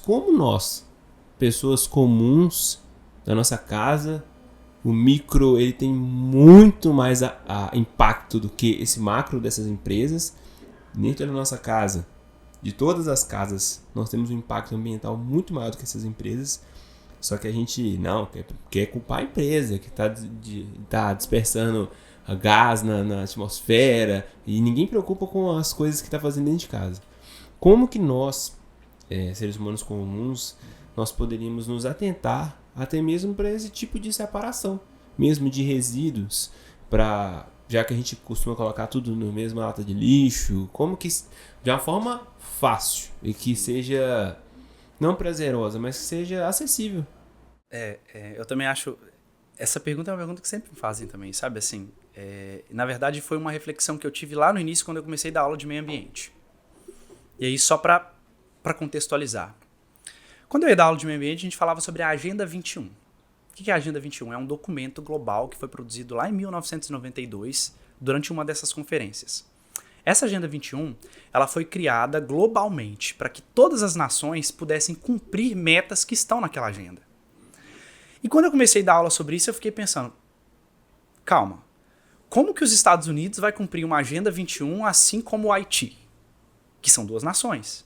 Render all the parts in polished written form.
como nós, pessoas comuns da nossa casa, o micro ele tem muito mais impacto do que esse macro dessas empresas. Dentro da nossa casa, de todas as casas, nós temos um impacto ambiental muito maior do que essas empresas. Só que a gente não quer culpar a empresa que está dispersando gás na atmosfera e ninguém preocupa com as coisas que está fazendo dentro de casa. Como que nós, seres humanos comuns, nós poderíamos nos atentar até mesmo para esse tipo de separação, mesmo de resíduos, já que a gente costuma colocar tudo na mesma lata de lixo, como que de uma forma fácil e que seja não prazerosa, mas que seja acessível. Eu também acho... Essa pergunta é uma pergunta que sempre me fazem também, sabe? Assim, na verdade, foi uma reflexão que eu tive lá no início, quando eu comecei a dar aula de meio ambiente. E aí, só para contextualizar. Quando eu ia dar aula de meio ambiente, a gente falava sobre a Agenda 21. O que é a Agenda 21? É um documento global que foi produzido lá em 1992, durante uma dessas conferências. Essa Agenda 21, ela foi criada globalmente para que todas as nações pudessem cumprir metas que estão naquela agenda. E quando eu comecei a dar aula sobre isso, eu fiquei pensando, calma, como que os Estados Unidos vai cumprir uma Agenda 21 assim como o Haiti, que são duas nações?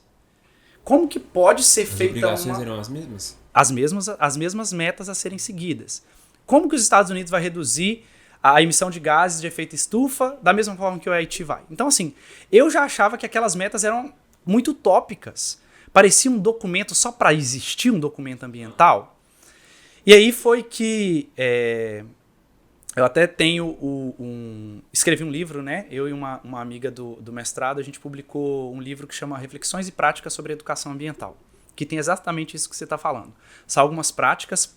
Como que pode ser feita As obrigações eram as mesmas? As mesmas metas a serem seguidas. Como que os Estados Unidos vai reduzir a emissão de gases de efeito estufa da mesma forma que o Haiti vai? Então, assim, eu já achava que aquelas metas eram muito utópicas. Parecia um documento só para existir um documento ambiental. E aí foi que eu até tenho escrevi um livro, né? Eu e uma amiga do mestrado, a gente publicou um livro que chama Reflexões e Práticas sobre Educação Ambiental, que tem exatamente isso que você está falando. São algumas práticas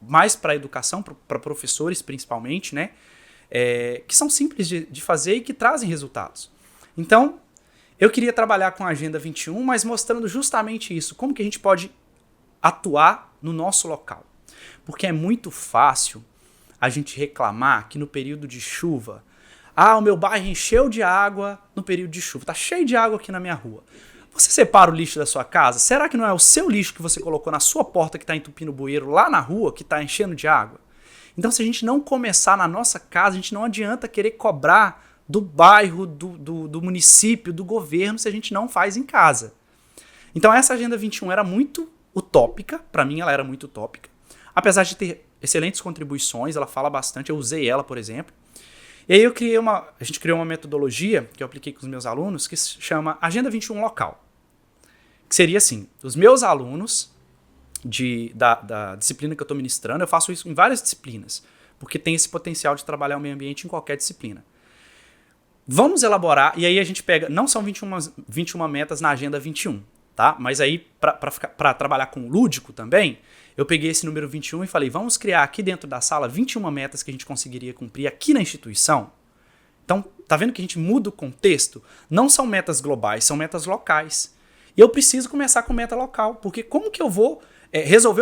mais para a educação, para professores principalmente, né? Que são simples de fazer e que trazem resultados. Então, eu queria trabalhar com a Agenda 21, mas mostrando justamente isso, como que a gente pode atuar no nosso local. Porque é muito fácil a gente reclamar que no período de chuva, o meu bairro encheu de água no período de chuva, tá cheio de água aqui na minha rua. Você separa o lixo da sua casa? Será que não é o seu lixo que você colocou na sua porta que está entupindo o bueiro lá na rua, que está enchendo de água? Então, se a gente não começar na nossa casa, a gente não adianta querer cobrar do bairro, do município, do governo, se a gente não faz em casa. Então, essa Agenda 21 era muito utópica, para mim ela era muito utópica. Apesar de ter excelentes contribuições, ela fala bastante, eu usei ela, por exemplo. E aí a gente criou uma metodologia que eu apliquei com os meus alunos, que se chama Agenda 21 Local. Que seria assim, os meus alunos da disciplina que eu estou ministrando, eu faço isso em várias disciplinas, porque tem esse potencial de trabalhar o meio ambiente em qualquer disciplina. Vamos elaborar, e aí a gente pega, não são 21 metas na Agenda 21, tá? Mas aí, para trabalhar com o lúdico também, eu peguei esse número 21 e falei, vamos criar aqui dentro da sala 21 metas que a gente conseguiria cumprir aqui na instituição. Então, tá vendo que a gente muda o contexto? Não são metas globais, são metas locais. E eu preciso começar com meta local, porque como que eu vou resolver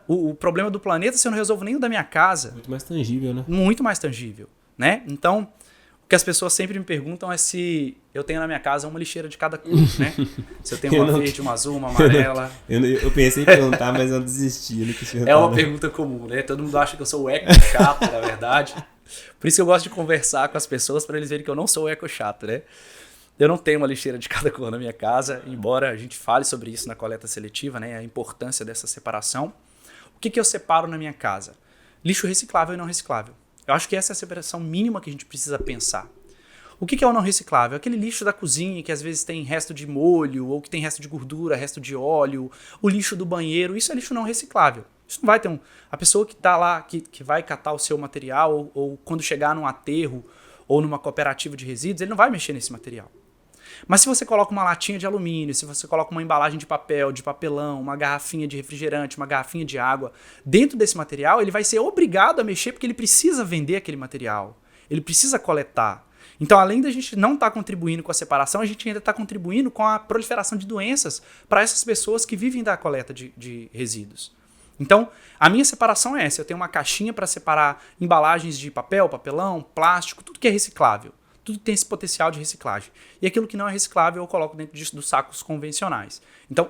o problema do planeta se eu não resolvo nem o da minha casa? Muito mais tangível, né? Muito mais tangível, né? Então, o que as pessoas sempre me perguntam é se eu tenho na minha casa uma lixeira de cada cor, né? Se eu tenho uma verde, uma azul, uma amarela. Eu pensei em perguntar, mas eu desisti. Eu não quis perguntar, é uma pergunta comum, né? Todo mundo acha que eu sou o eco chato, na verdade. Por isso que eu gosto de conversar com as pessoas, para eles verem que eu não sou o eco chato, né? Eu não tenho uma lixeira de cada cor na minha casa, embora a gente fale sobre isso na coleta seletiva, né? A importância dessa separação. O que eu separo na minha casa? Lixo reciclável e não reciclável. Eu acho que essa é a separação mínima que a gente precisa pensar. O que é o não reciclável? Aquele lixo da cozinha que às vezes tem resto de molho, ou que tem resto de gordura, resto de óleo, o lixo do banheiro, isso é lixo não reciclável. Isso não vai ter a pessoa que está lá, que vai catar o seu material, ou quando chegar num aterro ou numa cooperativa de resíduos, ele não vai mexer nesse material. Mas se você coloca uma latinha de alumínio, se você coloca uma embalagem de papel, de papelão, uma garrafinha de refrigerante, uma garrafinha de água, dentro desse material, ele vai ser obrigado a mexer porque ele precisa vender aquele material. Ele precisa coletar. Então, além da gente não estar contribuindo com a separação, a gente ainda está contribuindo com a proliferação de doenças para essas pessoas que vivem da coleta de resíduos. Então, a minha separação é essa. Eu tenho uma caixinha para separar embalagens de papel, papelão, plástico, tudo que é reciclável. Tudo tem esse potencial de reciclagem. E aquilo que não é reciclável eu coloco dentro dos sacos convencionais. Então,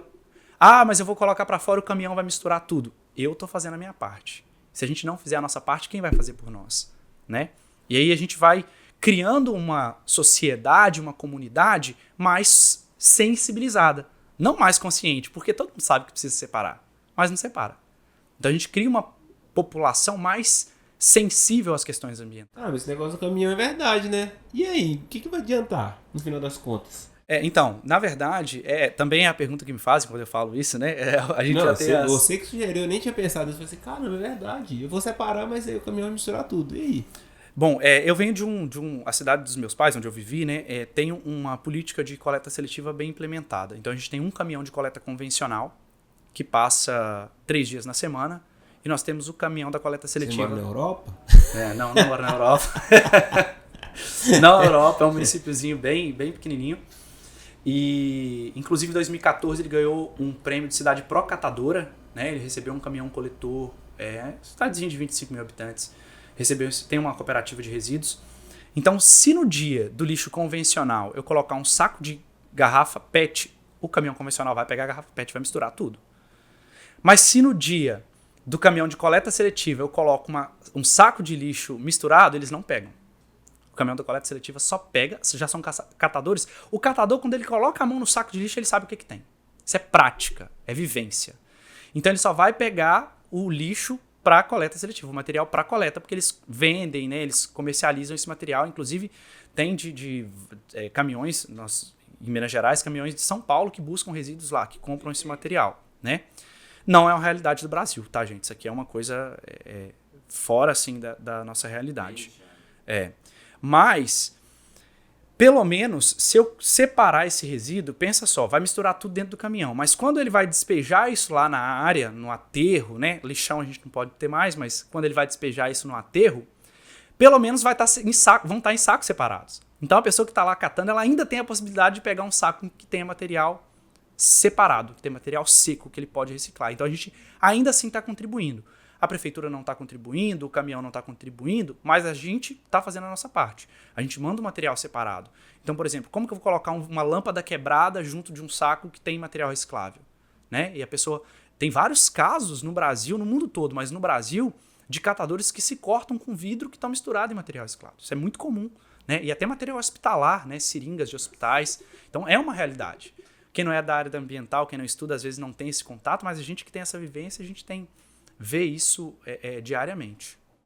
Ah, mas eu vou colocar para fora, o caminhão vai misturar tudo. Eu tô fazendo a minha parte. Se a gente não fizer a nossa parte, quem vai fazer por nós? Né? E aí a gente vai criando uma sociedade, uma comunidade mais sensibilizada. Não mais consciente, porque todo mundo sabe que precisa separar, mas não separa. Então a gente cria uma população mais sensível às questões ambientais. Ah, mas esse negócio do caminhão é verdade, né? E aí, o que vai adiantar, no final das contas? Então, na verdade, também é a pergunta que me fazem quando eu falo isso, né? A gente Não, já tem você que sugeriu, eu nem tinha pensado nisso. Eu falei assim, caramba, é verdade. Eu vou separar, mas aí o caminhão vai misturar tudo. E aí? Bom, eu venho a cidade dos meus pais, onde eu vivi, né? Tem uma política de coleta seletiva bem implementada. Então a gente tem um caminhão de coleta convencional que passa 3 dias na semana. E nós temos o caminhão da coleta seletiva. Você mora na Europa? Não moro na Europa. Na Europa, é um municípiozinho bem, bem pequenininho. E, inclusive, em 2014, ele ganhou um prêmio de cidade pró-catadora. Né? Ele recebeu um caminhão coletor, cidadezinha de 25 mil habitantes. Tem uma cooperativa de resíduos. Então, se no dia do lixo convencional eu colocar um saco de garrafa PET, o caminhão convencional vai pegar a garrafa PET e vai misturar tudo. Mas se no dia do caminhão de coleta seletiva eu coloco um saco de lixo misturado, eles não pegam. O caminhão da coleta seletiva só pega, já são catadores. O catador, quando ele coloca a mão no saco de lixo, ele sabe o que tem. Isso é prática, é vivência. Então ele só vai pegar o lixo para coleta seletiva, o material para coleta, porque eles vendem, né, eles comercializam esse material. Inclusive, tem caminhões, em Minas Gerais, caminhões de São Paulo que buscam resíduos lá, que compram esse material. Né? Não é uma realidade do Brasil, tá, gente? Isso aqui é uma coisa fora, assim, da nossa realidade. Mas, pelo menos, se eu separar esse resíduo, pensa só, vai misturar tudo dentro do caminhão. Mas quando ele vai despejar isso lá na área, no aterro, né? Lixão a gente não pode ter mais, mas quando ele vai despejar isso no aterro, pelo menos vão estar em sacos separados. Então a pessoa que está lá catando, ela ainda tem a possibilidade de pegar um saco que tenha material separado, que tem material seco que ele pode reciclar. Então a gente ainda assim está contribuindo. A prefeitura não está contribuindo, o caminhão não está contribuindo, mas a gente está fazendo a nossa parte. A gente manda o material separado. Então, por exemplo, como que eu vou colocar uma lâmpada quebrada junto de um saco que tem material reciclável? Né? E a pessoa... Tem vários casos no Brasil, no mundo todo, mas no Brasil, de catadores que se cortam com vidro que estão misturado em material reciclado. Isso é muito comum. Né? E até material hospitalar, né? Seringas de hospitais. Então, é uma realidade. Quem não é da área da ambiental, quem não estuda, às vezes não tem esse contato, mas a gente que tem essa vivência, a gente vê isso diariamente.